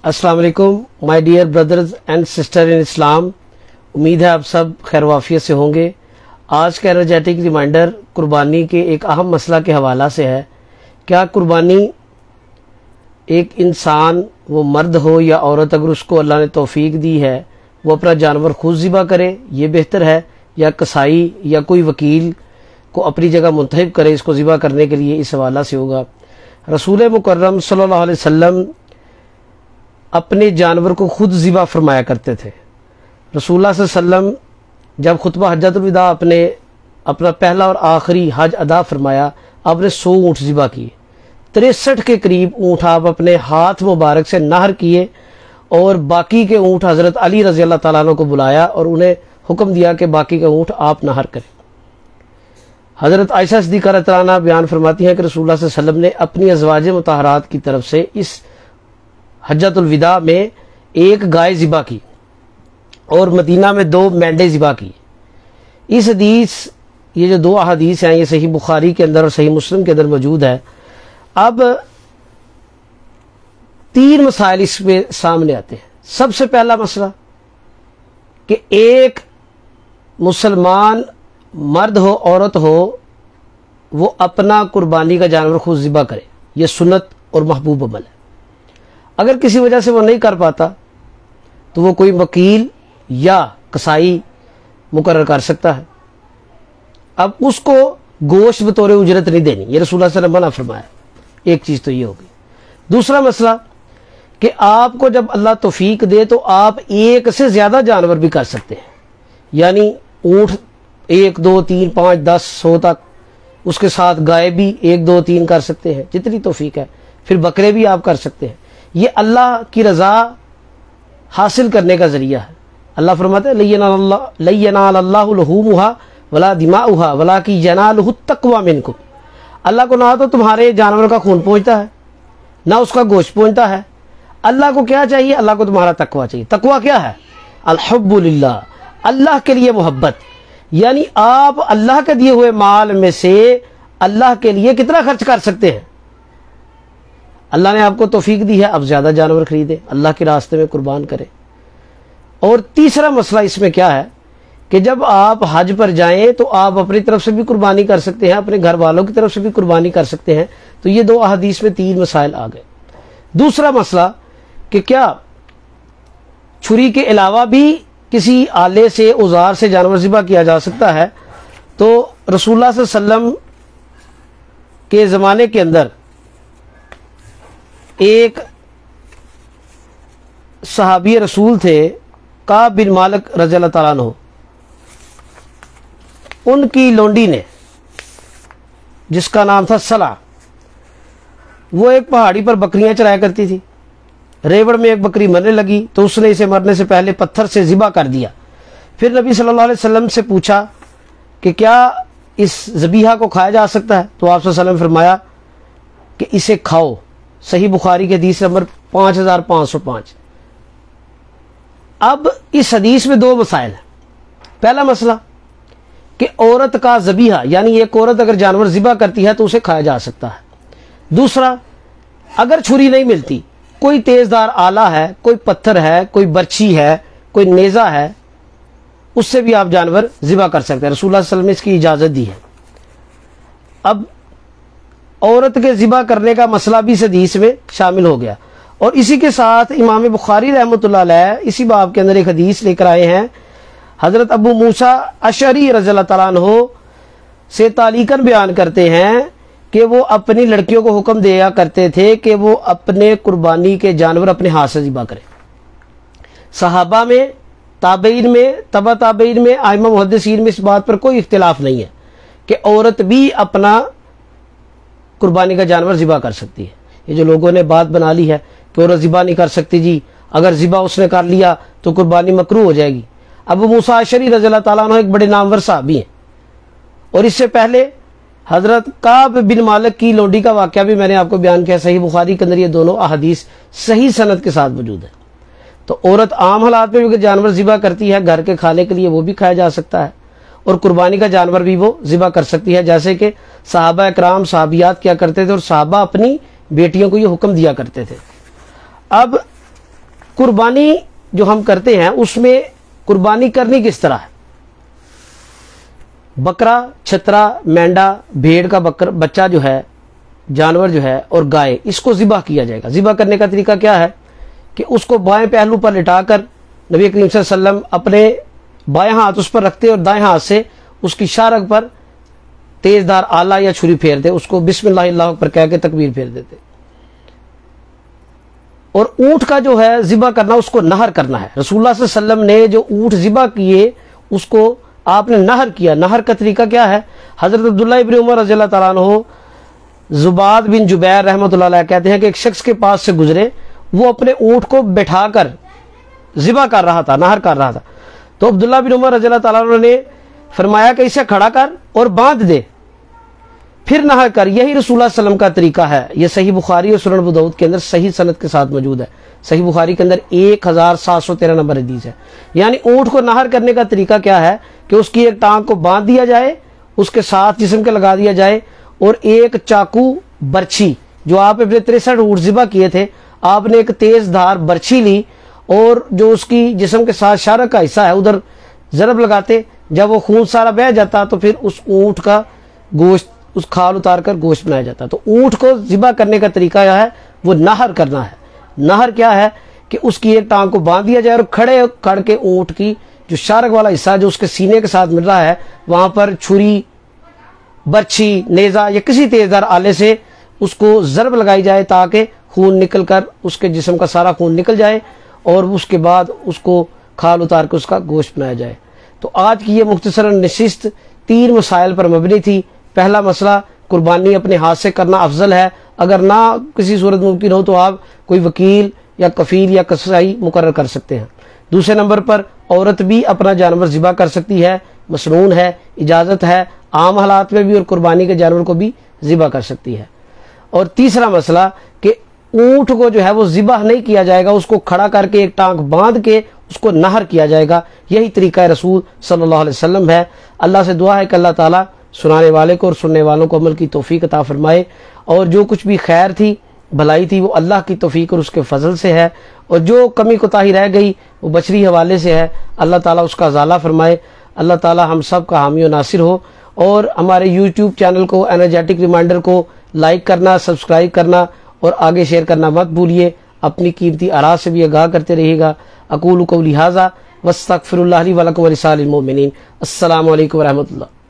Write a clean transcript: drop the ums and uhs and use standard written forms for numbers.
अस्सलाम वालेकुम my dear brothers and sister in Islam. उम्मीद है आप सब खैर वाफियत से होंगे। आज का एनर्जेटिक रिमाइंडर कुर्बानी के एक अहम मसला के हवाला से है। क्या कुर्बानी एक इंसान, वो मर्द हो या औरत, अगर उसको अल्लाह ने तौफीक दी है वो अपना जानवर खुद ज़िबा करे, ये बेहतर है, या कसाई या कोई वकील को अपनी जगह मुंतखब करे इसको ज़िबा करने के लिए? इस हवाला से होगा। रसूल मुकर्रम सल्लल्लाहु अलैहि वसल्लम अपने जानवर को खुद ज़िबा फरमाया करते थे। रसूलुल्लाह सल्लल्लाहु अलैहि वसल्लम जब खुतबा हज्जतुल विदा अपना पहला और आखिरी हज अदा फरमाया, आपने 100 ऊँट ज़िबा किए। 63 के करीब ऊँट आप अपने हाथ मुबारक से नहर किए और बाकी के ऊँट हज़रत अली रज़ी अल्लाह तआला अन्हु को बुलाया और उन्हें हुक्म दिया कि बाकी के ऊँट आप नहर करें। हज़रत आयशा सिद्दीक़ा रज़ियल्लाहु अन्हा बयान फरमाती हैं कि रसूलुल्लाह सल्लल्लाहु अलैहि वसल्लम ने अपनी अज़वाज मुतहरात की तरफ से इस हज्जतुल विदा में एक गाय ज़िबा की और मदीना में 2 मेंढे ज़िबा की। इस हदीस, ये जो 2 अहादीस हैं, ये सही बुखारी के अंदर और सही मुस्लिम के अंदर मौजूद है। अब 3 मसाइल इसमें सामने आते हैं। सबसे पहला मसला कि एक मुसलमान मर्द हो औरत हो, वो अपना कुर्बानी का जानवर खुद ज़िबा करे, यह सुन्नत और महबूब अमल है। अगर किसी वजह से वो नहीं कर पाता तो वो कोई वकील या कसाई मुकर्रर कर सकता है। अब उसको गोश्त बतौर उजरत नहीं देनी, ये रसूलुल्लाह सल्लल्लाहु अलैहि वसल्लम ने मना फरमाया। एक चीज़ तो ये होगी। दूसरा मसला कि आपको जब अल्लाह तौफीक दे तो आप एक से ज़्यादा जानवर भी कर सकते हैं, यानी ऊँट 1, 2, 3, 5, 10, 100 तक, उसके साथ गाय भी 1, 2, 3 कर सकते हैं, जितनी तौफीक है। फिर बकरे भी आप कर सकते हैं। ये अल्लाह की रज़ा हासिल करने का ज़रिया है। अल्लाह फरमाते हैं लय्यनालल्लाहु लुहूमुहा वला दिमाउहा वलाकिन यनालुहु तक़वा मिनकुम। अल्लाह को ना तो तुम्हारे जानवर का खून पहुँचता है, ना उसका गोश्त पहुँचता है। अल्लाह को क्या चाहिए? अल्लाह को तुम्हारा तक़वा चाहिए। तक़वा क्या है? अल-हुब्बु लिल्लाह, अल्लाह के लिए मोहब्बत। यानी आप अल्लाह के दिए हुए माल में से अल्लाह के लिए कितना खर्च कर सकते हैं? अल्लाह ने आपको तौफीक दी है, अब ज़्यादा जानवर खरीदें, अल्लाह के रास्ते में कुर्बान करें। और तीसरा मसला इसमें क्या है कि जब आप हज पर जाएं तो आप अपनी तरफ से भी कुर्बानी कर सकते हैं, अपने घर वालों की तरफ से भी कुर्बानी कर सकते हैं। तो ये 2 अहादीस में 3 मसाइल आ गए। दूसरा मसला कि क्या छुरी के अलावा भी किसी आले से, औजार से जानवर ज़िबा किया जा सकता है? तो रसूलुल्लाह सल्लल्लाहु अलैहि वसल्लम के ज़माने के अंदर एक सहाबी रसूल थे, काब बिन मालिक रज़ियल्लाहु तआला अन्हु। उनकी लोंडी ने, जिसका नाम था सला, वो एक पहाड़ी पर बकरियां चराया करती थी। रेवड़ में एक बकरी मरने लगी तो उसने इसे मरने से पहले पत्थर से ज़िबा कर दिया। फिर नबी सल्लल्लाहु अलैहि वसल्लम से पूछा कि क्या इस ज़बीहा को खाया जा सकता है? तो आप सल्लल्लाहु अलैहि वसल्लम ने फरमाया कि इसे खाओ। सही बुखारी के हदीस नंबर 5505। अब इस हदीस में 2 मसाइल हैं। पहला मसला कि औरत का ज़बीहा, यानी एक औरत अगर जानवर ज़िबा करती है तो उसे खाया जा सकता है। दूसरा, अगर छुरी नहीं मिलती, कोई तेज़दार आला है, कोई पत्थर है, कोई बर्छी है, कोई नेज़ा है, उससे भी आप जानवर ज़िबा कर सकते हैं। रसूलुल्लाह सल्लल्लाहु अलैहि वसल्लम ने इसकी इजाज़त दी है। अब औरत के ज़िबा करने का मसला भी इस हदीस में शामिल हो गया। और इसी के साथ इमाम बुखारी रहमतुल्लाह अलैह इसी बाब के अंदर एक हदीस लेकर आए हैं। हज़रत अबू मूसा अशअरी रज़ियल्लाहु तआला अन्हु से तालीकन बयान करते हैं कि वो अपनी लड़कियों को हुक्म दिया करते थे कि वो अपने कुर्बानी के जानवर अपने हाथ से ज़िबा करें। सहाबा में, ताबईन में, तबा ताबईन में, आइमा मुहद्दिसीन में इस बात पर कोई इख्तिलाफ नहीं है कि औरत भी अपना कुर्बानी का जानवर ज़िबा कर सकती है। ये जो लोगों ने बात बना ली है कि औरत ज़िबा नहीं कर सकती जी, अगर ज़िबा उसने कर लिया तो कुर्बानी मकरूह हो जाएगी। अबू मूसा अशअरी रज़ियल्लाहु तआला अन्हु एक बड़े नामवर सहाबी हैं। और इससे पहले हज़रत काब बिन मालिक की लोंडी का वाक़या भी मैंने आपको बयान किया। सही बुखारी के अंदर ये दोनों अहादीस सही सनद के साथ मौजूद है। तो औरत आम हालात में भी जानवर ज़िबा करती है, घर के खाने के लिए वो भी खाया जा सकता है, और कुर्बानी का जानवर भी वो ज़िबा कर सकती है, जैसे कि सहाबा इकराम सहाबियात क्या करते थे और सहाबा अपनी बेटियों को ये हुक्म दिया करते थे। अब قربانی جو ہم کرتے ہیں اس میں قربانی کرنی کس طرح ہے؟ بکرا، چھترا، مینڈا، بھیڑ کا بچہ جو ہے، جانور جو ہے، اور گائے، اس کو ذبح کیا جائے گا۔ ذبح کرنے کا طریقہ کیا ہے کہ اس کو بائیں پہلو پر لٹا کر نبی کریم صلی اللہ علیہ وسلم اپنے بائیں ہاتھ اس پر رکھتے اور دائیں ہاتھ سے اس کی شارک پر تیز دھار آلہ یا چھری پھیرتے، اس کو بسم اللہ اللہ اکبر کہہ کے تکبیر پھیر دیتے۔ اور اونٹ کا جو ہے ذبح کرنا، اس کو نہر کرنا ہے۔ رسول اللہ صلی اللہ علیہ وسلم نے جو اونٹ ذبح کیے اس کو آپ نے نہر کیا۔ نہر کا طریقہ کیا ہے؟ حضرت عبداللہ ابن عمر رضی اللہ تعالیٰ عنہ، زباد بن جبیر رحمۃ اللہ علیہ کہتے ہیں کہ ایک شخص کے پاس سے گزرے، وہ اپنے اونٹ کو بٹھا کر ذبح کر رہا تھا، نہر کر رہا تھا، تو عبداللہ بن عمر رضی اللہ تعالیٰ عنہ نے فرمایا کہ اسے کھڑا کر اور باندھ دے، پھر نہر کر۔ یہی رسول اللہ صلی اللہ علیہ وسلم کا طریقہ ہے۔ یہ صحیح بخاری اور سنن ابو داؤد کے اندر صحیح سند کے ساتھ موجود ہے۔ صحیح بخاری کے اندر 1713 نمبر حدیث ہے۔ یعنی اونٹ کو نہر کرنے کا طریقہ کیا ہے کہ اس کی ایک ٹانگ کو باندھ دیا جائے، اس کے ساتھ جسم کے لگا دیا جائے، اور ایک چاقو برچھی، جو آپ اپنے 63 اونٹ ذبح کیے تھے، آپ نے ایک تیز دھار برچھی لی اور جو اس کی جسم کے ساتھ شارک کا حصہ ہے ادھر ضرب لگاتے۔ جب وہ خون سارا بہہ جاتا تو پھر اس اونٹ کا گوشت، اس کھال اتار کر گوشت بنایا جاتا۔ تو اونٹ کو ذبح کرنے کا طریقہ کیا ہے؟ وہ نہر کرنا ہے۔ نہر کیا ہے کہ اس کی ایک ٹانگ کو باندھ دیا جائے اور کھڑے کر کے اونٹ کی جو شارک والا حصہ جو اس کے سینے کے ساتھ مل رہا ہے، وہاں پر چھری، برچھی، نیزہ یا کسی تیزدار آلے سے اس کو ضرب لگائی جائے تاکہ خون نکل کر اس کے جسم کا سارا خون نکل جائے، اور اس کے بعد اس کو کھال اتار کے اس کا گوشت بنایا جائے۔ تو آج کی یہ مختصراً نشست 3 مسائل پر مبنی تھی۔ پہلا مسئلہ، قربانی اپنے ہاتھ سے کرنا افضل ہے، اگر نہ کسی صورت ممکن ہو تو آپ کوئی وکیل یا کفیل یا قصائی مقرر کر سکتے ہیں۔ دوسرے نمبر پر عورت بھی اپنا جانور ذبح کر سکتی ہے، مسنون ہے، اجازت ہے، عام حالات میں بھی، اور قربانی کے جانور کو بھی ذبح کر سکتی ہے۔ اور تیسرا مسئلہ کہ اونٹ کو جو ہے وہ ذبح نہیں کیا جائے گا، اس کو کھڑا کر کے ایک ٹانگ باندھ کے اس کو نہر کیا جائے گا۔ یہی طریقہ رسول صلی اللہ علیہ وسلم ہے۔ اللہ سے دعا ہے کہ اللہ تعالیٰ سنانے والے کو اور سننے والوں کو عمل کی توفیق عطا فرمائے، اور جو کچھ بھی خیر تھی، بھلائی تھی، وہ اللہ کی توفیق اور اس کے فضل سے ہے، اور جو کمی کوتاہی رہ گئی وہ بشری حوالے سے ہے، اللہ تعالیٰ اس کا ازالہ فرمائے۔ اللہ تعالیٰ ہم سب کا حامی و ناصر ہو، اور ہمارے یوٹیوب چینل کو انرجیٹک ریمائنڈر کو لائک کرنا، سبسکرائب کرنا اور آگے شیئر کرنا مت بھولیے۔ اپنی قیمتی آراء سے بھی آگاہ کرتے رہیے گا۔ اقول قولی ھذا واستغفر اللہ لی ولکم ولسائر المؤمنین۔ السلام علیکم ورحمۃ اللہ۔